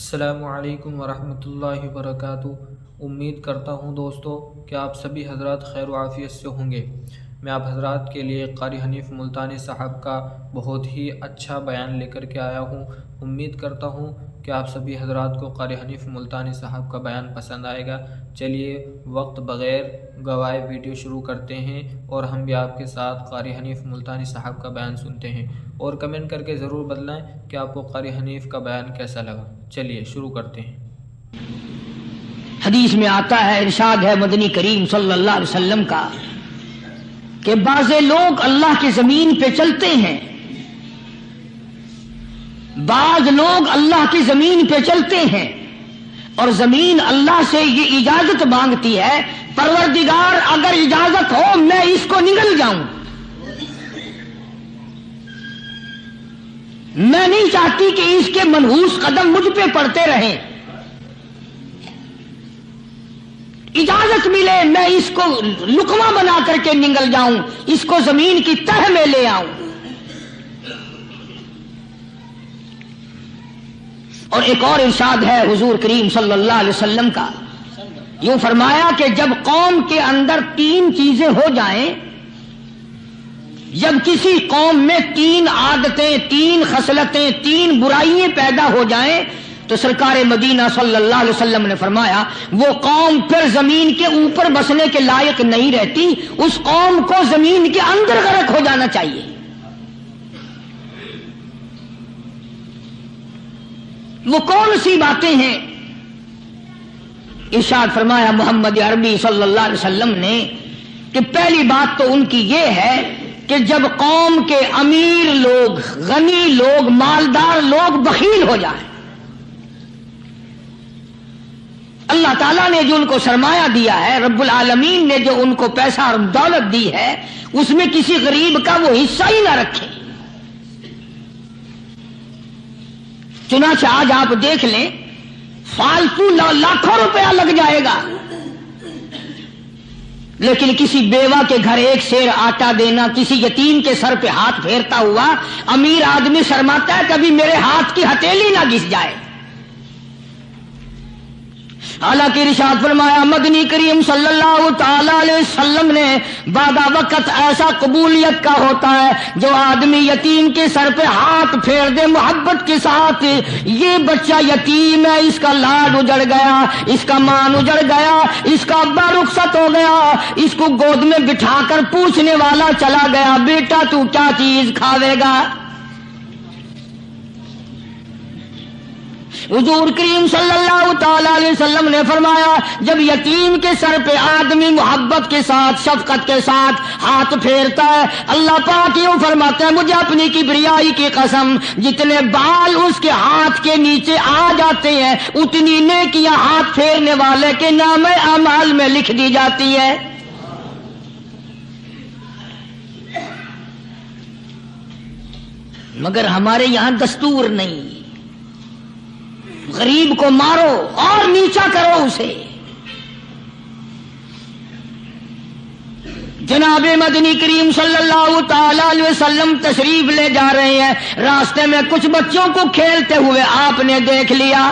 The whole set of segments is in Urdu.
السلام علیکم ورحمۃ اللہ وبرکاتہ۔ امید کرتا ہوں دوستو کہ آپ سبھی حضرات خیر و عافیت سے ہوں گے۔ میں آپ حضرات کے لیے قاری حنیف ملتانی صاحب کا بہت ہی اچھا بیان لے کر کے آیا ہوں۔ امید کرتا ہوں کہ آپ سبھی حضرات کو قاری حنیف ملتانی صاحب کا بیان پسند آئے گا۔ چلیے وقت بغیر گوائے ویڈیو شروع کرتے ہیں اور ہم بھی آپ کے ساتھ قاری حنیف ملتانی صاحب کا بیان سنتے ہیں، اور کمنٹ کر کے ضرور بتلائیں کہ آپ کو قاری حنیف کا بیان کیسا لگا۔ چلیے شروع کرتے ہیں۔ حدیث میں آتا ہے، ارشاد ہے مدنی کریم صلی اللہ علیہ وسلم کا کہ بعض لوگ اللہ کی زمین پہ چلتے ہیں، بعض لوگ اللہ کی زمین پہ چلتے ہیں اور زمین اللہ سے یہ اجازت مانگتی ہے، پروردگار اگر اجازت ہو میں اس کو نگل جاؤں، میں نہیں چاہتی کہ اس کے منحوس قدم مجھ پہ پڑتے رہیں، اجازت ملے میں اس کو لقمہ بنا کر کے نگل جاؤں، اس کو زمین کی تہ میں لے آؤں۔ اور ایک اور ارشاد ہے حضور کریم صلی اللہ علیہ وسلم کا، یوں فرمایا کہ جب قوم کے اندر تین چیزیں ہو جائیں، جب کسی قوم میں تین عادتیں، تین خصلتیں، تین برائیاں پیدا ہو جائیں تو سرکار مدینہ صلی اللہ علیہ وسلم نے فرمایا وہ قوم پھر زمین کے اوپر بسنے کے لائق نہیں رہتی، اس قوم کو زمین کے اندر غرق ہو جانا چاہیے۔ وہ کون سی باتیں ہیں؟ ارشاد فرمایا محمد عربی صلی اللہ علیہ وسلم نے کہ پہلی بات تو ان کی یہ ہے کہ جب قوم کے امیر لوگ، غنی لوگ، مالدار لوگ بخیل ہو جائیں، اللہ تعالیٰ نے جو ان کو سرمایہ دیا ہے، رب العالمین نے جو ان کو پیسہ اور دولت دی ہے، اس میں کسی غریب کا وہ حصہ ہی نہ رکھیں۔ چنانچہ آج آپ دیکھ لیں فالتو لاکھوں روپیہ لگ جائے گا، لیکن کسی بیوہ کے گھر ایک سیر آٹا دینا، کسی یتیم کے سر پہ ہاتھ پھیرتا ہوا امیر آدمی شرماتا ہے کبھی میرے ہاتھ کی ہتھیلی نہ گھس جائے۔ حالانکہ ارشاد فرمایا مدنی کریم صلی اللہ تعالی علیہ وسلم نے بعد وقت ایسا قبولیت کا ہوتا ہے جو آدمی یتیم کے سر پہ ہاتھ پھیر دے محبت کے ساتھ، یہ بچہ یتیم ہے، اس کا لاڈ اجڑ گیا، اس کا مان اجڑ گیا، اس کا ابا رخصت ہو گیا، اس کو گود میں بٹھا کر پوچھنے والا چلا گیا بیٹا تو کیا چیز کھاوے گا؟ حضور کریم صلی اللہ تعالی علیہ وسلم نے فرمایا جب یتیم کے سر پہ آدمی محبت کے ساتھ، شفقت کے ساتھ ہاتھ پھیرتا ہے، اللہ پاک یوں فرماتا ہے مجھے اپنی کبریائی کی قسم جتنے بال اس کے ہاتھ کے نیچے آ جاتے ہیں اتنی نیکیاں ہاتھ پھیرنے والے کے نام اعمال میں لکھ دی جاتی ہے۔ مگر ہمارے یہاں دستور نہیں، غریب کو مارو اور نیچا کرو اسے۔ جناب مدنی کریم صلی اللہ تعالی علیہ وسلم تشریف لے جا رہے ہیں، راستے میں کچھ بچوں کو کھیلتے ہوئے آپ نے دیکھ لیا،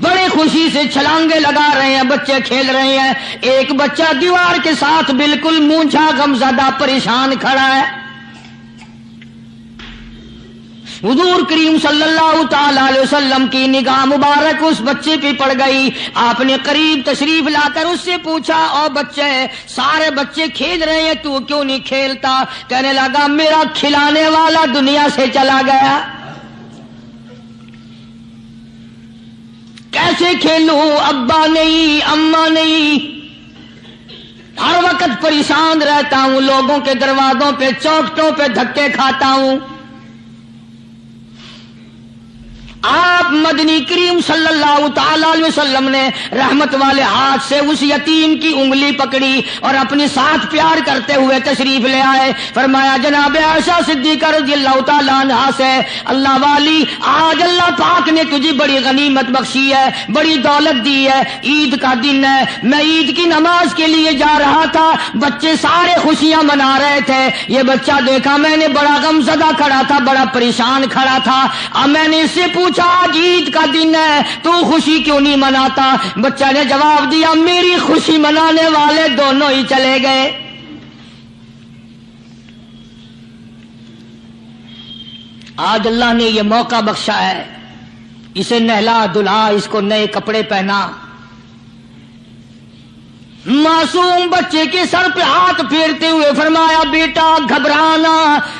بڑے خوشی سے چھلانگے لگا رہے ہیں، بچے کھیل رہے ہیں، ایک بچہ دیوار کے ساتھ بالکل مونچھا غمزدہ پریشان کھڑا ہے۔ حضور کریم صلی اللہ تعالی علیہ وسلم کی نگاہ مبارک اس بچے پہ پڑ گئی، آپ نے قریب تشریف لا کر اس سے پوچھا او بچے، سارے بچے کھیل رہے ہیں تو کیوں نہیں کھیلتا؟ کہنے لگا میرا کھلانے والا دنیا سے چلا گیا، کیسے کھیلوں؟ ابا نہیں، اماں نہیں، ہر وقت پریشان رہتا ہوں، لوگوں کے دروازوں پہ چوکھٹوں پہ دھکے کھاتا ہوں۔ آپ مدنی کریم صلی اللہ تعالی علیہ وسلم نے رحمت والے ہاتھ سے اس یتیم کی انگلی پکڑی اور اپنی ساتھ پیار کرتے ہوئے تشریف لے آئے. فرمایا جناب عائشہ صدیقہ رضی اللہ تعالی عنہا سے, اللہ والی آج اللہ پاک نے تجھے بڑی غنیمت بخشی ہے, بڑی دولت دی ہے, عید کا دن ہے, میں عید کی نماز کے لیے جا رہا تھا, بچے سارے خوشیاں منا رہے تھے, یہ بچہ دیکھا میں نے بڑا غم زدہ کھڑا تھا, بڑا پریشان کھڑا تھا. اب میں نے اس سے پوچھا آج عید کا دن ہے تو خوشی کیوں نہیں مناتا؟ بچہ نے جواب دیا میری خوشی منانے والے دونوں ہی چلے گئے. آج اللہ نے یہ موقع بخشا ہے, اسے نہلا دھلا, اس کو نئے کپڑے پہنا, معصوم بچے کے سر پہ ہاتھ پھیرتے ہوئے فرمایا بیٹا گھبرانا,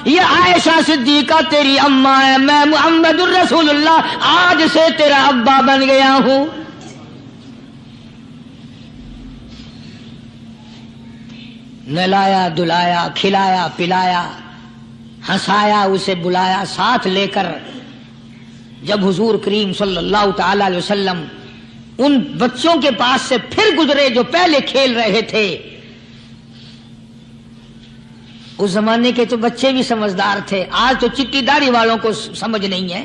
یہ عائشہ صدیقہ تیری اماں ہے, میں محمد الرسول اللہ آج سے تیرا ابا بن گیا ہوں. نہلایا دھلایا, کھلایا پلایا, ہنسایا, اسے بلایا ساتھ لے کر. جب حضور کریم صلی اللہ تعالی علیہ وسلم ان بچوں کے پاس سے پھر گزرے جو پہلے کھیل رہے تھے, اس زمانے کے تو بچے بھی سمجھدار تھے, آج تو چٹی داڑھی والوں کو سمجھ نہیں ہے.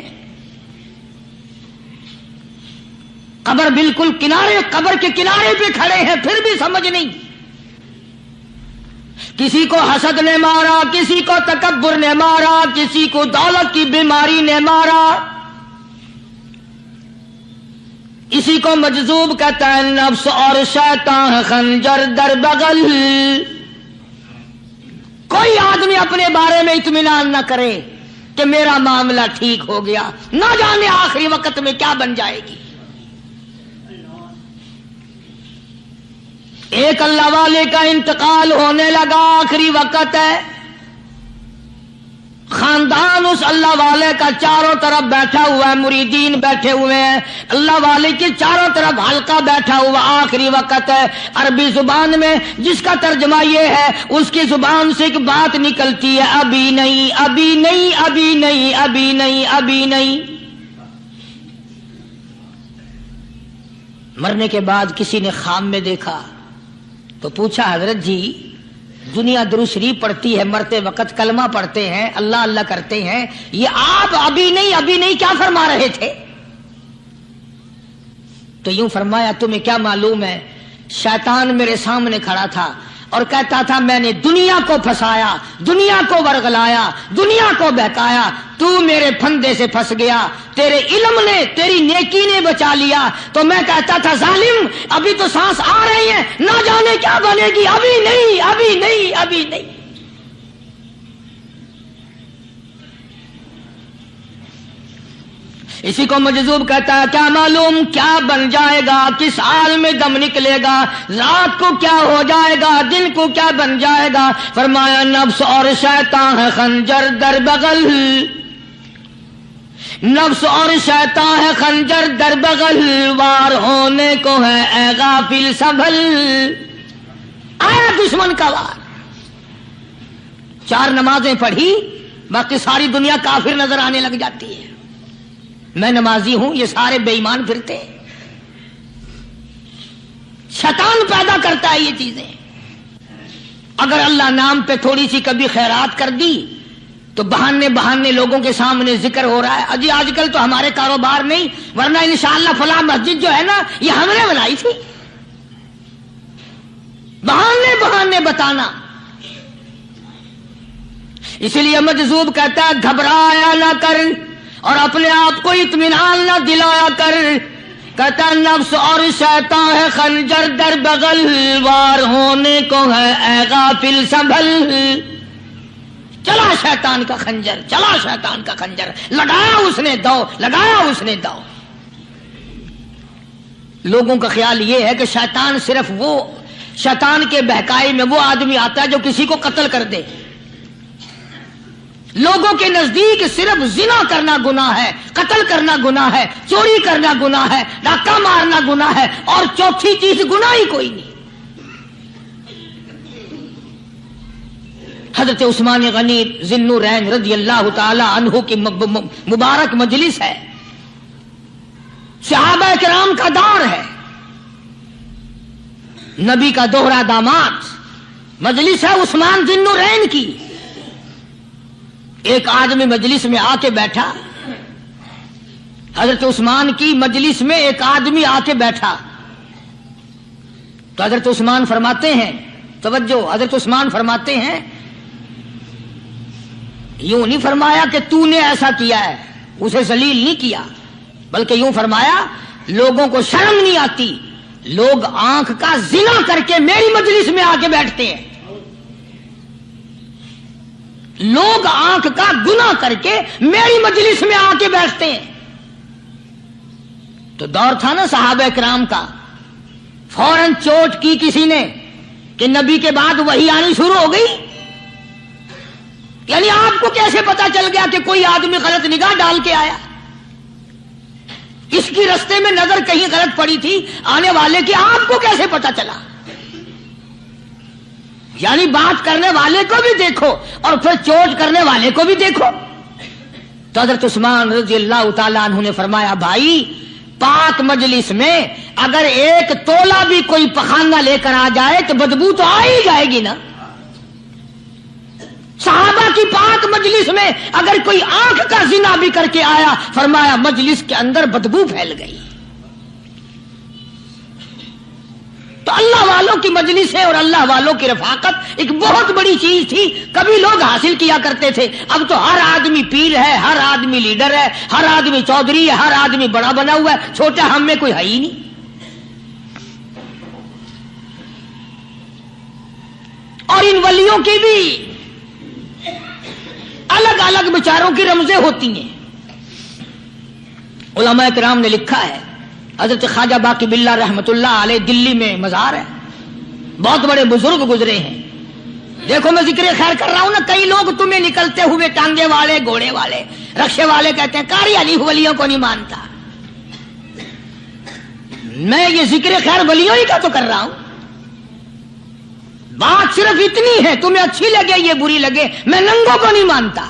قبر بالکل کنارے, قبر کے کنارے پہ کھڑے ہیں پھر بھی سمجھ نہیں. کسی کو حسد نے مارا, کسی کو تکبر نے مارا, کسی کو دولت کی بیماری نے مارا, اسی کو مجذوب کہتا ہے. نفس اور شیطان خنجر در بغل. کوئی آدمی اپنے بارے میں اطمینان نہ کرے کہ میرا معاملہ ٹھیک ہو گیا, نہ جانے آخری وقت میں کیا بن جائے گی. ایک اللہ والے کا انتقال ہونے لگا, آخری وقت ہے, خاندان اس اللہ والے کا چاروں طرف بیٹھا ہوا ہے, مریدین بیٹھے ہوئے ہیں, اللہ والے کے چاروں طرف حلقہ بیٹھا ہوا, آخری وقت ہے. عربی زبان میں جس کا ترجمہ یہ ہے, اس کی زبان سے ایک بات نکلتی ہے, ابھی نہیں ابھی نہیں ابھی نہیں ابھی نہیں ابھی نہیں. مرنے کے بعد کسی نے خواب میں دیکھا تو پوچھا حضرت جی دنیا درود شریف پڑھتی ہے, مرتے وقت کلمہ پڑھتے ہیں, اللہ اللہ کرتے ہیں, یہ آپ ابھی نہیں کیا فرما رہے تھے؟ تو یوں فرمایا تمہیں کیا معلوم ہے, شیطان میرے سامنے کھڑا تھا اور کہتا تھا میں نے دنیا کو پھنسایا, دنیا کو ورغلایا, دنیا کو بہکایا, تو میرے پھندے سے پھنس گیا, تیرے علم نے تیری نیکی نے بچا لیا. تو میں کہتا تھا ظالم ابھی تو سانس آ رہی ہے, نہ جانے کیا بنے گی, ابھی نہیں ابھی نہیں ابھی نہیں. اسی کو مجذوب کہتا ہے کیا معلوم کیا بن جائے گا, کس حال میں دم نکلے گا, رات کو کیا ہو جائے گا, دن کو کیا بن جائے گا. فرمایا نفس اور شیطان ہے خنجر در بغل, نفس اور شیطان ہے خنجر در بغل, وار ہونے کو ہے اے غافل سنبھل. آیا دشمن کا وار, 4 نمازیں پڑھی باقی ساری دنیا کافر نظر آنے لگ جاتی ہے. میں نمازی ہوں, یہ سارے بے ایمان پھرتے ہیں. شیطان پیدا کرتا ہے یہ چیزیں. اگر اللہ نام پہ تھوڑی سی کبھی خیرات کر دی تو بہانے لوگوں کے سامنے ذکر ہو رہا ہے, اجی آج کل تو ہمارے کاروبار نہیں, ورنہ انشاءاللہ فلاں مسجد جو ہے نا یہ ہم نے بنائی تھی. بہانے بتانا. اس لیے مجذوب کہتا ہے گھبرایا نہ کر اور اپنے آپ کو اطمینان نہ دلایا کر. کہتا نفس اور شیطان ہے خنجر در بغل, وار ہونے کو ہے اے غافل سنبھل. چلا شیطان کا خنجر, چلا شیطان کا خنجر, لگایا اس نے دو, لگایا اس نے دو. لوگوں کا خیال یہ ہے کہ شیطان صرف وہ, شیطان کے بہکائی میں وہ آدمی آتا ہے جو کسی کو قتل کر دے. لوگوں کے نزدیک صرف زنا کرنا گناہ ہے, قتل کرنا گناہ ہے, چوری کرنا گناہ ہے, ڈاکہ مارنا گناہ ہے, اور چوتھی چیز گناہ ہی کوئی نہیں. حضرت عثمان غنی ذی النورین رضی اللہ تعالی عنہ کی مبارک مجلس ہے. صحابہ کرام کا دور ہے، نبی کا دوہرا داماد، مجلس ہے عثمان ذی النورین کی. ایک آدمی مجلس میں آ کے بیٹھا، حضرت عثمان کی مجلس میں ایک آدمی آ کے بیٹھا تو حضرت عثمان فرماتے ہیں، توجہ، حضرت عثمان فرماتے ہیں، یوں نہیں فرمایا کہ تو نے ایسا کیا ہے، اسے ذلیل نہیں کیا، بلکہ یوں فرمایا لوگوں کو شرم نہیں آتی، لوگ آنکھ کا زنا کر کے میری مجلس میں آ کے بیٹھتے ہیں، لوگ آنکھ کا گناہ کر کے میری مجلس میں آ کے بیٹھتے ہیں. تو دور تھا نا صحابہ کرام کا، فوراً چوٹ کی کسی نے کہ نبی کے بعد وحی آنی شروع ہو گئی. یعنی آپ کو کیسے پتا چل گیا کہ کوئی آدمی غلط نگاہ ڈال کے آیا؟ اس کی رستے میں نظر کہیں غلط پڑی تھی آنے والے کی، آپ کو کیسے پتا چلا؟ یعنی بات کرنے والے کو بھی دیکھو اور پھر چوٹ کرنے والے کو بھی دیکھو. تو حضرت عثمان رضی اللہ تعالیٰ عنہ نے فرمایا، بھائی پاک مجلس میں اگر ایک تولا بھی کوئی پخانہ لے کر آ جائے تو بدبو تو آ ہی جائے گی نا. صحابہ کی پاک مجلس میں اگر کوئی آنکھ کا زنا بھی کر کے آیا، فرمایا مجلس کے اندر بدبو پھیل گئی. تو اللہ والوں کی مجلس ہے اور اللہ والوں کی رفاقت ایک بہت بڑی چیز تھی، کبھی لوگ حاصل کیا کرتے تھے. اب تو ہر آدمی پیر ہے، ہر آدمی لیڈر ہے، ہر آدمی چودھری ہے، ہر آدمی بڑا بنا ہوا ہے، چھوٹا ہم میں کوئی ہے ہی نہیں. اور ان ولیوں کی بھی الگ الگ بیچاروں کی رمزیں ہوتی ہیں. علماء کرام نے لکھا ہے، حضرت خواجہ باقی باللہ رحمت اللہ علیہ دلی میں مزار ہے، بہت بڑے بزرگ گزرے ہیں. دیکھو میں ذکر خیر کر رہا ہوں نا، کئی لوگ تمہیں نکلتے ہوئے ٹانگے والے، گھوڑے والے، رکشے والے کہتے ہیں قاری علی ولیوں کو نہیں مانتا. میں یہ ذکر خیر ولیوں ہی کا تو کر رہا ہوں. بات صرف اتنی ہے، تمہیں اچھی لگے یہ بری لگے، میں ننگوں کو نہیں مانتا.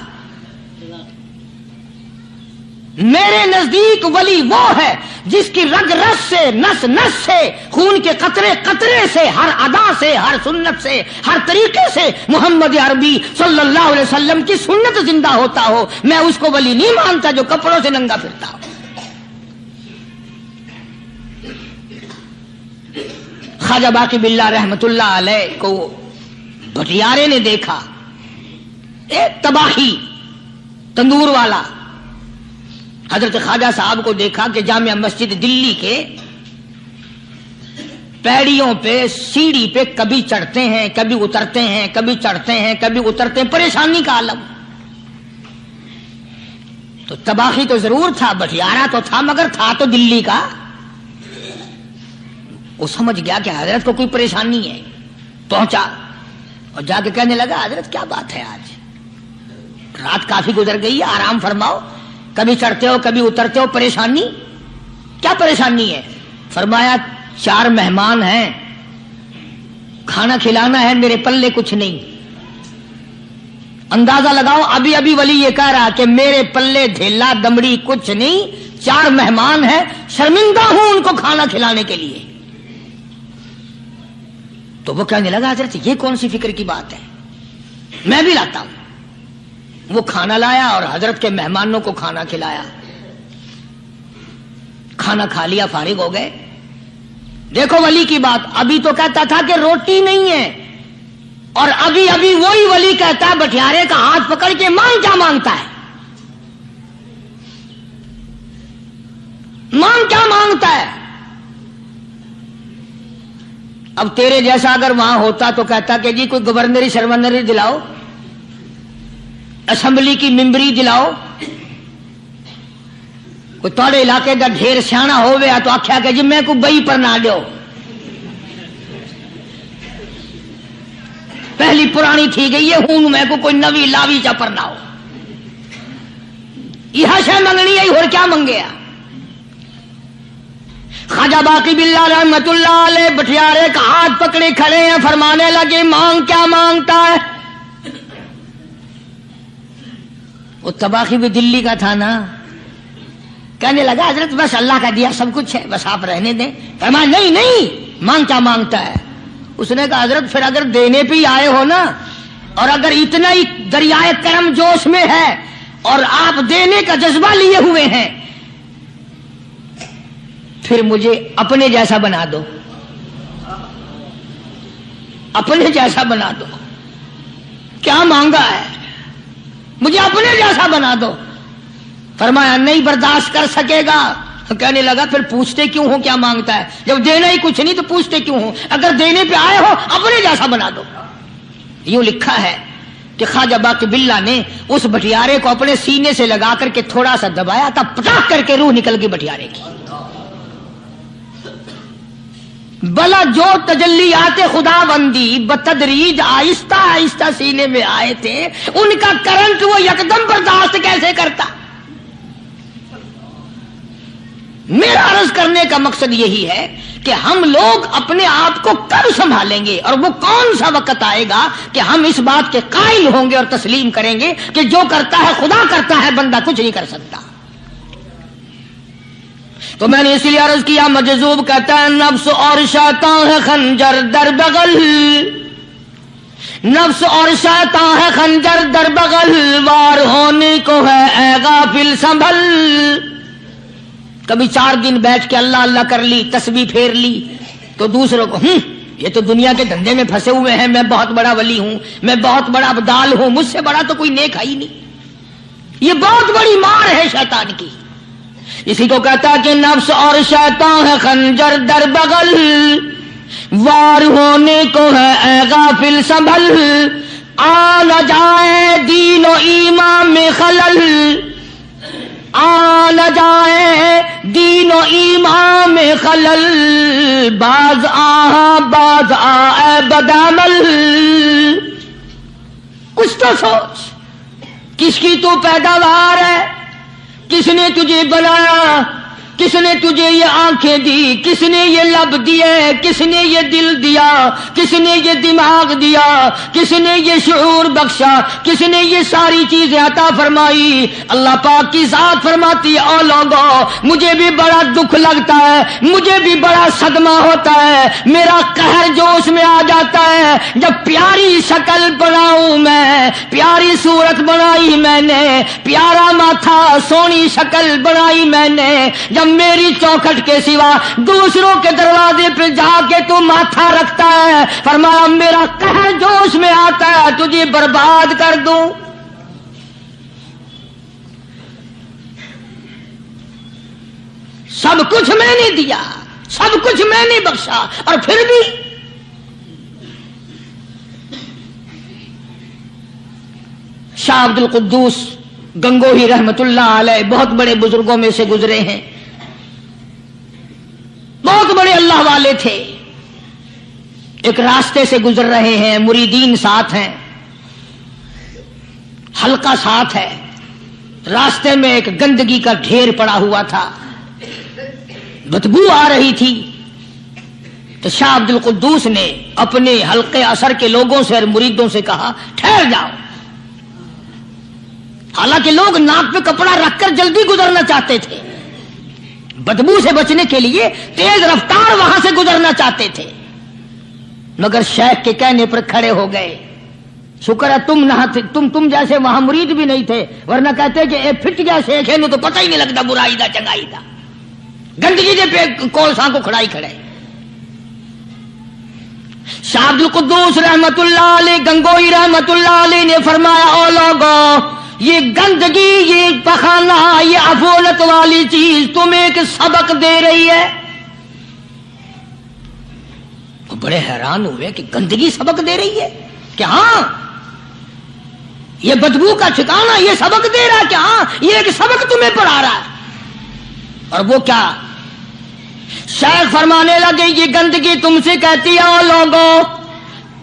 میرے نزدیک ولی وہ ہے جس کی رگ رس سے، نس نس سے، خون کے قطرے قطرے سے، ہر ادا سے، ہر سنت سے، ہر طریقے سے محمد عربی صلی اللہ علیہ وسلم کی سنت زندہ ہوتا ہو. میں اس کو ولی نہیں مانتا جو کپڑوں سے ننگا پھرتا ہو. خواجہ باقی باللہ رحمت اللہ علیہ کو بھٹیارے نے دیکھا، ایک تباہی تندور والا. حضرت خواجہ صاحب کو دیکھا کہ جامع مسجد دلی کے پیڑیوں پہ، سیڑھی پہ کبھی چڑھتے ہیں، کبھی اترتے ہیں، کبھی چڑھتے ہیں، کبھی اترتے ہیں، پریشانی کا عالم. تو تباہی تو ضرور تھا، بٹیارہ تو تھا، مگر تھا تو دلی کا. وہ سمجھ گیا کہ حضرت کو کوئی پریشانی ہے. پہنچا اور جا کے کہنے لگا، حضرت کیا بات ہے، آج رات کافی گزر گئی ہے، آرام فرماؤ، کبھی چڑھتے ہو کبھی اترتے ہو، پریشانی کیا پریشانی ہے؟ فرمایا 4 مہمان ہیں، کھانا کھلانا ہے، میرے پلے کچھ نہیں. اندازہ لگاؤ، ابھی ابھی ولی یہ کہہ رہا کہ میرے پلے دھیلا دمڑی کچھ نہیں، 4 مہمان ہیں، شرمندہ ہوں ان کو کھانا کھلانے کے لیے. تو وہ کہنے لگا، حضرت یہ کون سی فکر کی بات ہے، میں بھی لاتا ہوں. وہ کھانا لایا اور حضرت کے مہمانوں کو کھانا کھلایا. کھانا کھا لیا، فارغ ہو گئے. دیکھو ولی کی بات، ابھی تو کہتا تھا کہ روٹی نہیں ہے، اور ابھی ابھی وہی ولی کہتا ہے بٹیارے کا ہاتھ پکڑ کے مانگ کیا مانگتا ہے، مانگ کیا مانگتا ہے. اب تیرے جیسا اگر وہاں ہوتا تو کہتا کہ جی کوئی گورنری شرمنری دلاؤ، اسمبلی کی ممبری دلاؤ. کوئی تھوڑے علاقے کا ڈھیر سیاح ہو گیا تو آخیا کہ جی میں کو بئی پر نہ دو، پہلی پرانی تھی گئی ہے، ہوں میں کو کوئی نوی لاوی چا پر نہ ہو. یہ شے منگنی ہے، اور کیا منگیا. خواجہ باقی باللہ رحمت اللہ علیہ بٹیارے کا ہاتھ پکڑے کھڑے ہیں، فرمانے لگے مانگ کیا مانگتا ہے. وہ تباہی بھی دلی کا تھا نا، کہنے لگا حضرت بس اللہ کا دیا سب کچھ ہے، بس آپ رہنے دیں۔ فرمایا نہیں نہیں، مانگ کیا مانگتا ہے؟ اس نے کہا حضرت پھر اگر دینے پہ ہی آئے ہو نا، اور اگر اتنا ہی دریائے کرم جوش میں ہے اور آپ دینے کا جذبہ لیے ہوئے ہیں، پھر مجھے اپنے جیسا بنا دو، اپنے جیسا بنا دو۔ کیا مانگا ہے؟ مجھے اپنے جیسا بنا دو۔ فرمایا نہیں برداشت کر سکے گا۔ کہنے لگا پھر پوچھتے کیوں ہو کیا مانگتا ہے؟ جب دینا ہی کچھ نہیں تو پوچھتے کیوں ہو؟ اگر دینے پہ آئے ہو اپنے جیسا بنا دو۔ یوں لکھا ہے کہ خواجہ باقی باللہ نے اس بٹیارے کو اپنے سینے سے لگا کر کے تھوڑا سا دبایا تھا، پٹاخ کر کے روح نکل گئی بٹیارے کی۔ بلا جو تجلیات خدا بندی بتدریج آہستہ آہستہ سینے میں آئے تھے، ان کا کرنٹ وہ یکدم برداشت کیسے کرتا؟ میرا عرض کرنے کا مقصد یہی ہے کہ ہم لوگ اپنے آپ کو کب سنبھالیں گے، اور وہ کون سا وقت آئے گا کہ ہم اس بات کے قائل ہوں گے اور تسلیم کریں گے کہ جو کرتا ہے خدا کرتا ہے، بندہ کچھ نہیں کر سکتا۔ تو میں نے اس لیے عرض کیا، مجذوب کہتا ہے نفس اور شیطان ہے خنجر در بغل، نفس اور شیطان ہے خنجر در بغل، وار ہونے کو ہے اے غافل سنبھل۔ کبھی 4 دن بیٹھ کے اللہ اللہ کر لی، تسبیح پھیر لی، تو دوسروں کو یہ تو دنیا کے دھندے میں پھنسے ہوئے ہیں، میں بہت بڑا ولی ہوں، میں بہت بڑا ابدال ہوں، مجھ سے بڑا تو کوئی نیک ہے ہی نہیں۔ یہ بہت بڑی مار ہے شیطان کی۔ اسی کو کہتا کہ نفس اور شیطان ہے خنجر در بغل، وار ہونے کو ہے اے غافل سنبھل، آ نہ جائے دین و ایمان میں خلل، آ نہ جائے دین و ایمان میں خلل، باز آ اے بدعمل۔ کچھ تو سوچ، کس کی تو پیداوار ہے؟ کس نے تجھے بنایا؟ کس نے تجھے یہ آنکھیں دی؟ کس نے یہ لب دیے؟ کس نے یہ دل دیا؟ کس نے یہ دماغ دیا؟ کس نے یہ شعور بخشا؟ کس نے یہ ساری چیزیں عطا فرمائی؟ اللہ پاک کی ذات فرماتی ہے او لوگو، مجھے بھی بڑا دکھ لگتا ہے، مجھے بھی بڑا صدمہ ہوتا ہے، میرا قہر جوش میں آ جاتا ہے جب پیاری شکل بناؤں میں، پیاری صورت بنائی میں نے، پیارا ماتھا سونی شکل بنائی میں نے، جب میری چوکھٹ کے سوا دوسروں کے دروازے پہ جا کے تو ماتھا رکھتا ہے، فرمایا میرا قہر جوش میں آتا ہے تجھے برباد کر دوں۔ سب کچھ میں نے دیا، سب کچھ میں نے بخشا، اور پھر بھی شاہ عبد القدوس گنگوہی رحمت اللہ علیہ بہت بڑے بزرگوں میں سے گزرے ہیں، بہت بڑے اللہ والے تھے۔ ایک راستے سے گزر رہے ہیں، مریدین ساتھ ہیں، حلقہ ساتھ ہے، راستے میں ایک گندگی کا ڈھیر پڑا ہوا تھا، بدبو آ رہی تھی، تو شاہ عبد القدوس نے اپنے حلقے اثر کے لوگوں سے اور مریدوں سے کہا ٹھہر جاؤ۔ حالانکہ لوگ ناک پہ کپڑا رکھ کر جلدی گزرنا چاہتے تھے، بدبو سے بچنے کے لیے تیز رفتار وہاں سے گزرنا چاہتے تھے، مگر شیخ کے کہنے پر کھڑے ہو گئے۔ شکر ہے تم نہ تم جیسے وہاں مرید بھی نہیں تھے، ورنہ کہتے کہ اے پھٹ گیا شیخ ہے، تو پتہ ہی نہیں لگتا برائی دا چنگائی دا، گندگی دے پہ کولساں کو کھڑائی کھڑے۔ شاہ عبد القدوس رحمت اللہ علیہ گنگوئی رحمت اللہ علیہ نے فرمایا او لوگو، یہ گندگی، یہ پخانہ، یہ افولت والی چیز تمہیں ایک سبق دے رہی ہے۔ وہ بڑے حیران ہوئے کہ گندگی سبق دے رہی ہے کہ ہاں یہ بدبو کا ٹھکانہ یہ سبق دے رہا ہے کہ ہاں یہ ایک سبق تمہیں پڑھا رہا ہے۔ اور وہ کیا؟ شیخ فرمانے لگے یہ گندگی تم سے کہتی ہے او لوگوں،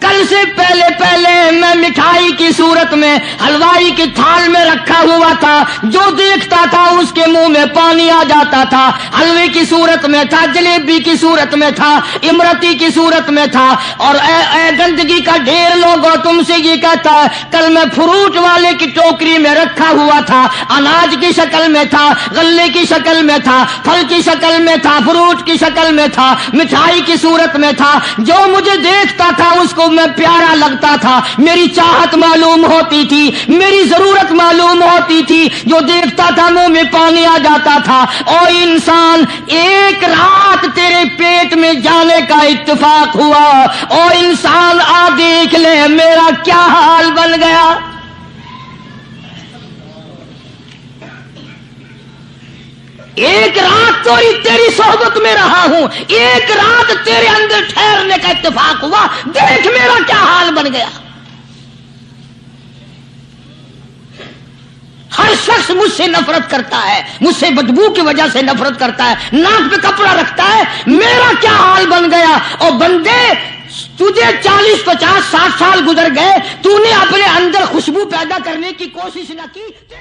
کل سے پہلے میں مٹھائی کی صورت میں حلوائی کی تھال میں رکھا ہوا تھا، جو دیکھتا تھا اس کے منہ میں پانی آ جاتا تھا، حلوے کی صورت میں تھا، جلیبی کی صورت میں تھا، امرتی کی صورت میں تھا، اور اے گندگی کا ڈھیر لوگوں تم سے یہ کہتا ہے کل میں فروٹ والے کی ٹوکری میں رکھا ہوا تھا، اناج کی شکل میں تھا، غلے کی شکل میں تھا، پھل کی شکل میں تھا، فروٹ کی شکل میں تھا، مٹھائی کی صورت میں تھا، جو مجھے دیکھتا تھا اس کو میں پیارا لگتا تھا، میری چاہت معلوم ہوتی تھی، میری ضرورت معلوم ہوتی تھی، جو دیکھتا تھا منہ میں پانی آ جاتا تھا۔ او انسان، ایک رات تیرے پیٹ میں جانے کا اتفاق ہوا، او انسان آ دیکھ لے میرا کیا حال بن گیا۔ ایک رات تیری صحبت میں رہا ہوں، ایک رات تیرے اندر ٹھہرنے کا اتفاق ہوا، دیکھ میرا کیا حال بن گیا۔ ہر شخص مجھ سے نفرت کرتا ہے، مجھ سے بدبو کی وجہ سے نفرت کرتا ہے، ناک پہ کپڑا رکھتا ہے، میرا کیا حال بن گیا۔ اور بندے تجھے 40 50 60 سال گزر گئے، تو نے اپنے اندر خوشبو پیدا کرنے کی کوشش نہ کی۔